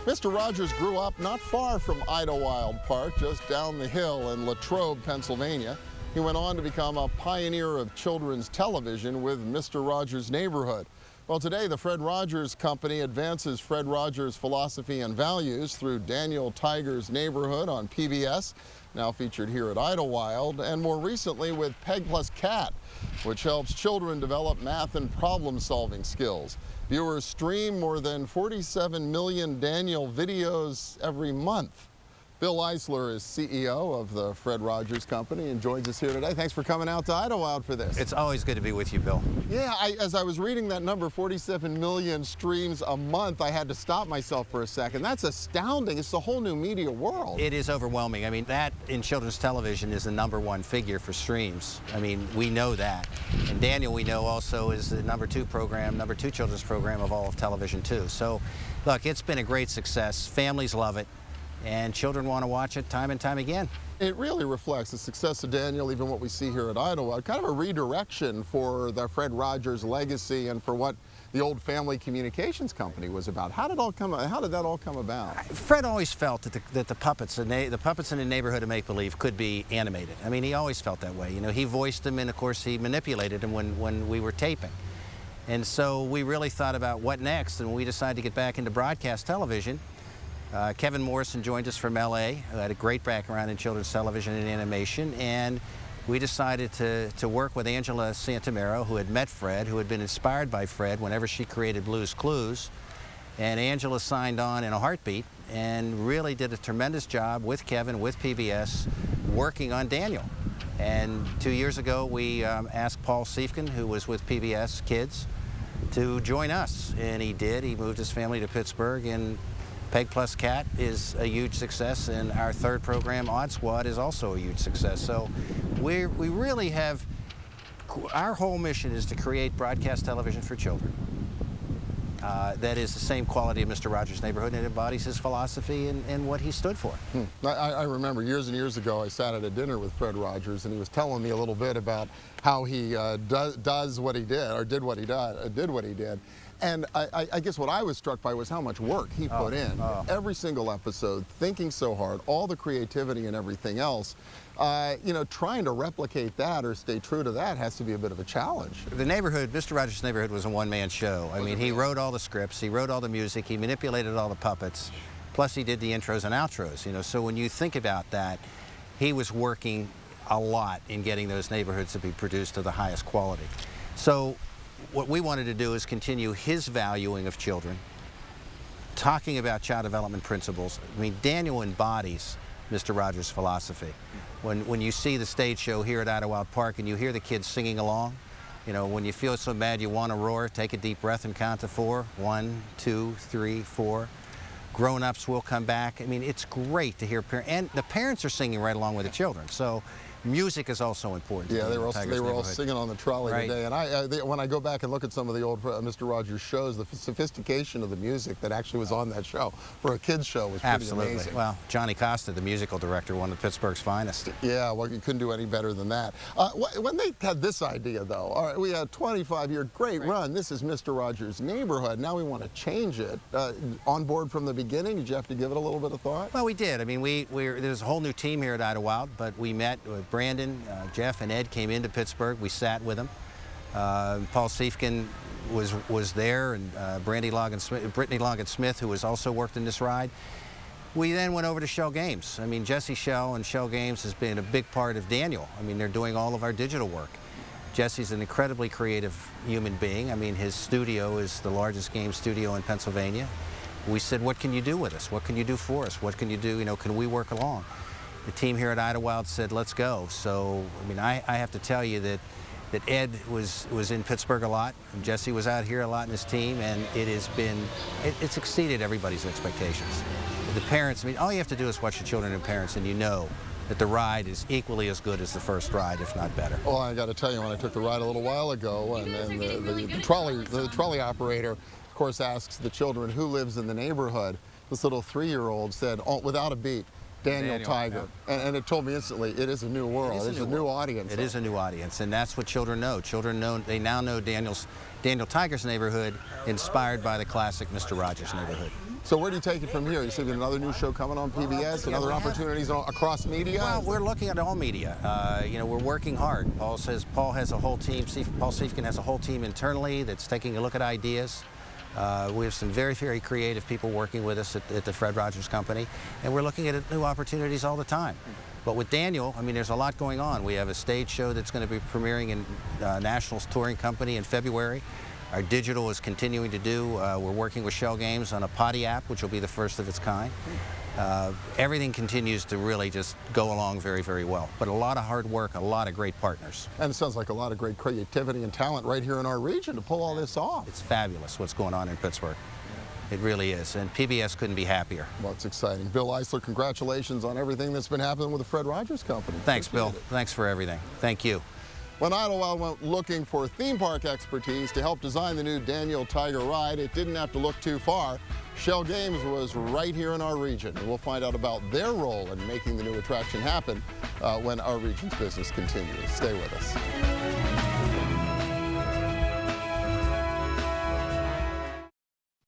Mr. Rogers grew up not far from Idlewild Park, just down the hill in Latrobe, Pennsylvania. He went on to become a pioneer of children's television with Mr. Rogers' Neighborhood. Well, today the Fred Rogers Company advances Fred Rogers' philosophy and values through Daniel Tiger's Neighborhood on PBS, now featured here at Idlewild, and more recently with Peg plus Cat, which helps children develop math and problem-solving skills. Viewers stream more than 47 million Daniel videos every month. Bill Eisler is CEO of the Fred Rogers Company and joins us here today. Thanks for coming out to Idlewild for this. It's always good to be with you, Bill. Yeah, as I was reading that number, 47 million streams a month, I had to stop myself for a second. That's astounding. It's a whole new media world. It is overwhelming. I mean, that in children's television is the #1 figure for streams. I mean, we know that. And Daniel, we know also, is the #2 children's program of all of television, too. So, look, it's been a great success. Families love it. And children want to watch it time and time again. It really reflects the success of Daniel, even what we see here at Idlewild, kind of a redirection for the Fred Rogers legacy and for what the old family communications company was about. How did that all come about? Fred always felt that the puppets in the neighborhood of make-believe could be animated. I mean, he always felt that way. You know, he voiced them, and of course he manipulated them when we were taping. And so we really thought about what next, and we decided to get back into broadcast television. Kevin Morrison joined us from LA, who had a great background in children's television and animation, and we decided to work with Angela Santamero, who had met Fred, who had been inspired by Fred whenever she created Blue's Clues. And Angela signed on in a heartbeat and really did a tremendous job with Kevin, with PBS, working on Daniel. And 2 years ago, we asked Paul Siefken, who was with PBS Kids, to join us, and he did. He moved his family to Pittsburgh, and Peg plus Cat is a huge success, and our third program, Odd Squad, is also a huge success. So we really have, our whole mission is to create broadcast television for children. That is the same quality of Mr. Rogers' Neighborhood, and it embodies his philosophy and what he stood for. I remember years and years ago I sat at a dinner with Fred Rogers, and he was telling me a little bit about how he does what he did, or did what he did. And I guess what I was struck by was how much work he put in. Every single episode, thinking so hard, all the creativity and everything else. You know, trying to replicate that or stay true to that has to be a bit of a challenge. The Neighborhood, Mr. Rogers' Neighborhood, was a one-man show. I mean, he wrote all the scripts, he wrote all the music, he manipulated all the puppets, plus he did the intros and outros, you know. So when you think about that, he was working a lot in getting those neighborhoods to be produced to the highest quality. So what we wanted to do is continue his valuing of children, talking about child development principles. I mean, Daniel embodies Mr. Rogers' philosophy. When you see the stage show here at Idlewild Park and you hear the kids singing along, you know, when you feel so bad you want to roar, take a deep breath and count to 4. 1, 2, 3, 4. Grown-ups will come back. I mean, it's great to hear parents, and the parents are singing right along with the children. So music is also important. Yeah, they were all singing on the trolley today. And when I go back and look at some of the old Mr. Rogers shows, the sophistication of the music that actually was on that show for a kid's show was pretty amazing. Well, Johnny Costa, the musical director, one of Pittsburgh's finest. Yeah, well, you couldn't do any better than that. When they had this idea, though, all right, we had a 25-year great run. This is Mr. Rogers' Neighborhood. Now we want to change it. On board from the beginning, did you have to give it a little bit of thought? Well, we did. I mean, there's a whole new team here at Idlewild, but we met with Brandon, Jeff, and Ed came into Pittsburgh. We sat with them. Paul Siefken was there, and Brittany Logan Smith, who has also worked in this ride. We then went over to Shell Games. I mean, Jesse Shell and Shell Games has been a big part of Daniel. I mean, they're doing all of our digital work. Jesse's an incredibly creative human being. I mean, his studio is the largest game studio in Pennsylvania. We said, what can you do with us? What can you do for us? What can you do? You know, can we work along? The team here at Idlewild said, let's go. So, I mean, I have to tell you that Ed was in Pittsburgh a lot, and Jesse was out here a lot in his team, and it's exceeded everybody's expectations. The parents, I mean, all you have to do is watch the children and parents, and you know that the ride is equally as good as the first ride, if not better. Well, I got to tell you, when I took the ride a little while ago, and the trolley operator, of course, asks the children who lives in the neighborhood. This little 3-year-old said, without a beat, Daniel Tiger. Yeah. And it told me instantly, it is a new world. It's a new audience. It is a new audience, and that's what children know. Children know, they now know Daniel Tiger's Neighborhood, inspired by the classic Mr. Rogers' Neighborhood. So where do you take it from here? You see another new show coming on PBS, and other opportunities across media? Well, we're looking at all media. You know, we're working hard. Paul has a whole team, Paul Siefken has a whole team internally that's taking a look at ideas. We have some very, very creative people working with us at the Fred Rogers Company, and we're looking at new opportunities all the time. But with Daniel, I mean, there's a lot going on. We have a stage show that's going to be premiering in Nationals Touring Company in February. Our digital is continuing to do. We're working with Shell Games on a potty app, which will be the first of its kind. Everything continues to really just go along very, very well. But a lot of hard work, a lot of great partners. And it sounds like a lot of great creativity and talent right here in our region to pull all this off. It's fabulous what's going on in Pittsburgh. It really is, and PBS couldn't be happier. Well, it's exciting. Bill Eisler, congratulations on everything that's been happening with the Fred Rogers Company. Thanks, Bill. Thanks for everything. Thank you. When Idlewild went looking for theme park expertise to help design the new Daniel Tiger ride, it didn't have to look too far. Shell Games was right here in our region, and we'll find out about their role in making the new attraction happen when our region's business continues. Stay with us.